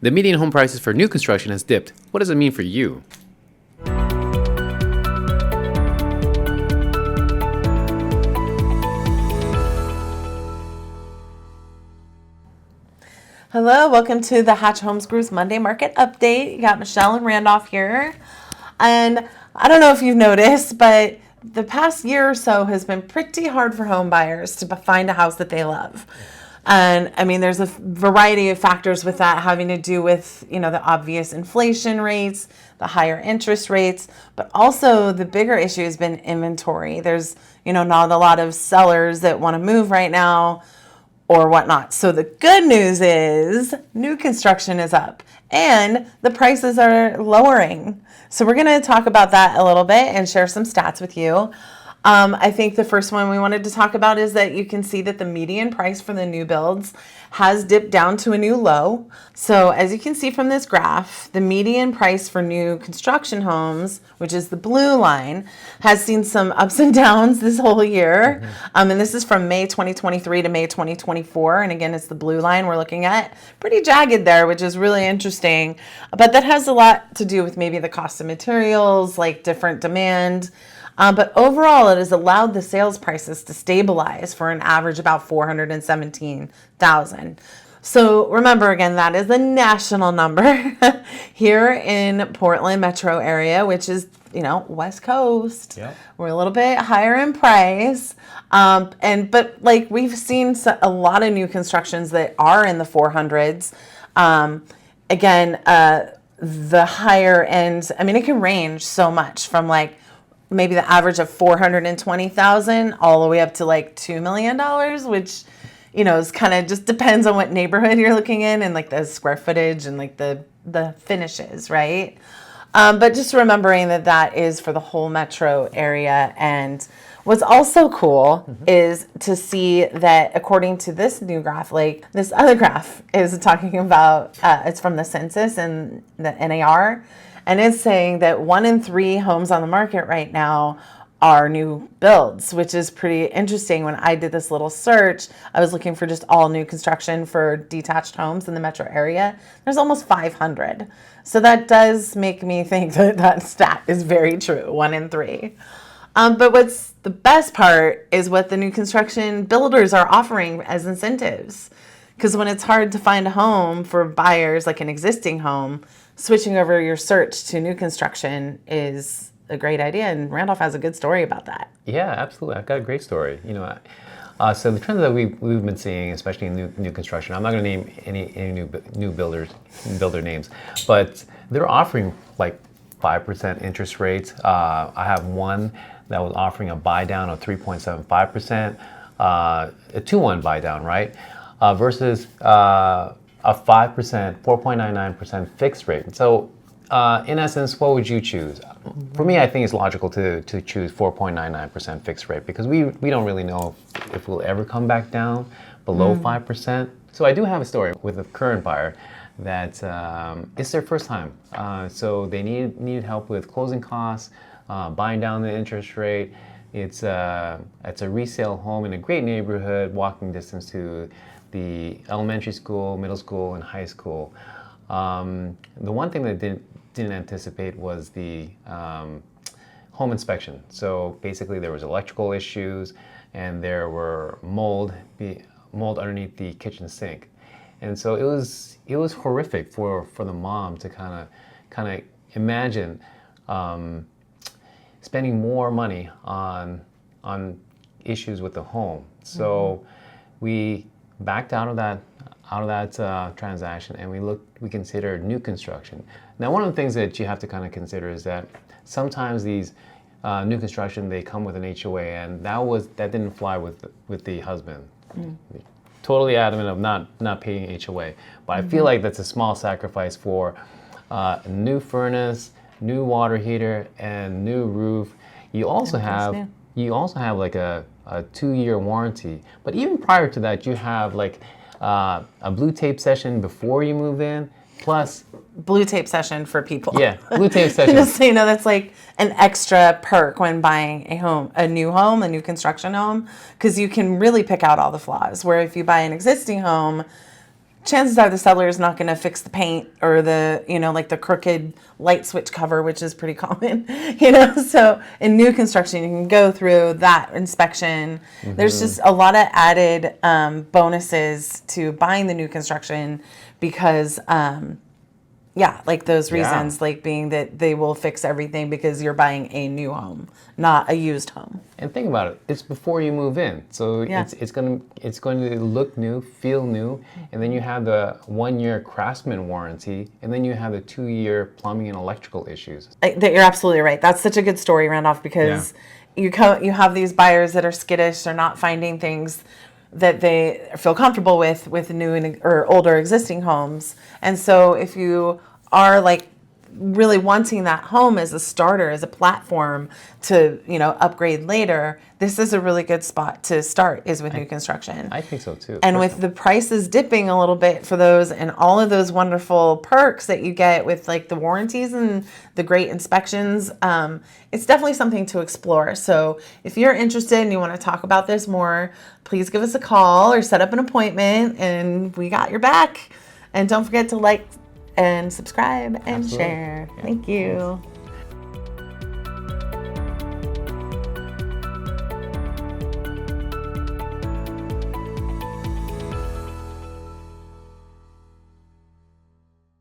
The median home prices for new construction has dipped. What does it mean for you? Hello, welcome to the Hatch Homes Group's Monday Market Update. You got Michelle and Randolph here. And I don't know if you've noticed, but the past year or so has been pretty hard for home buyers to find a house that they love. And I mean, there's a variety of factors with that having to do with, the obvious inflation rates, the higher interest rates, but also the bigger issue has been inventory. There's, not a lot of sellers that want to move right now or whatnot. So the good news is new construction is up and the prices are lowering. So we're going to talk about that a little bit and share some stats with you. I think the first one we wanted to talk about is that you can see that the median price for the new builds has dipped down to a new low. So as you can see from this graph, the median price for new construction homes, which is the blue line, has seen some ups and downs this whole year. And this is from May 2023 to May 2024. And again, it's the blue line we're looking at. Pretty jagged there, which is really interesting. But that has a lot to do with maybe the cost of materials, like different demand. But overall, it has allowed the sales prices to stabilize for an average about $417,000. So remember, again, that is the national number here in Portland metro area, which is, West Coast. Yep. We're a little bit higher in price. But we've seen a lot of new constructions that are in the 400s. The higher end, it can range so much from maybe the average of 420,000 all the way up to $2 million, which, is kind of just depends on what neighborhood you're looking in and the square footage and the finishes, right? But just remembering that is for the whole metro area. And what's also cool is to see that according to this new graph, this other graph is talking about, it's from the census and the NAR. And it's saying that 1 in 3 homes on the market right now are new builds, which is pretty interesting. When I did this little search, I was looking for just all new construction for detached homes in the metro area. There's almost 500. So that does make me think that stat is very true, 1 in 3. But what's the best part is what the new construction builders are offering as incentives. Because when it's hard to find a home for buyers, like an existing home, switching over your search to new construction is a great idea, and Randolph has a good story about that. Yeah, absolutely. I've got a great story. So the trends that we've been seeing, especially in new construction, I'm not going to name any new builder names, but they're offering 5% interest rates. I have one that was offering a buy down of 3.75%, a 2-1 buy down, right? Versus a 5%, 4.99% fixed rate. So in essence, what would you choose? For me, I think it's logical to choose 4.99% fixed rate because we don't really know if we'll ever come back down below 5%. So I do have a story with a current buyer that it's their first time. So they needed help with closing costs, buying down the interest rate. It's a resale home in a great neighborhood, walking distance to the elementary school, middle school, and high school. The one thing that didn't anticipate was the home inspection. So basically there was electrical issues and there were mold underneath the kitchen sink. And so it was horrific for the mom to kind of imagine spending more money on issues with the home. So we backed out of that transaction, and we considered new construction. Now, one of the things that you have to kind of consider is that sometimes these new construction, they come with an HOA, and that didn't fly with the husband. Totally adamant of not paying HOA, but I feel like that's a small sacrifice for a new furnace, new water heater, and new roof. You also have a 2-year warranty, but even prior to that, you have a blue tape session before you move in, plus blue tape session for people. Yeah, blue tape session. Just so you know, that's an extra perk when buying a new construction home, because you can really pick out all the flaws. Where if you buy an existing home, chances are the seller is not going to fix the paint or the, like the crooked light switch cover, which is pretty common, So in new construction, you can go through that inspection. There's just a lot of added bonuses to buying the new construction because, like those reasons, like being that they will fix everything because you're buying a new home, not a used home. And think about it, it's before you move in. So it's going to look new, feel new, and then you have the 1-year craftsman warranty, and then you have the 2-year plumbing and electrical issues. You're absolutely right. That's such a good story, Randolph, because you have these buyers that are skittish, they're not finding things that they feel comfortable with new or older existing homes. And so if you are like really wanting that home as a starter, as a platform to, upgrade later, this is a really good spot to start is with new construction. I think so too. And with the prices dipping a little bit for those and all of those wonderful perks that you get with like the warranties and the great inspections, it's definitely something to explore. So if you're interested and you want to talk about this more, please give us a call or set up an appointment and we got your back. And don't forget to like and subscribe and share. Thank you.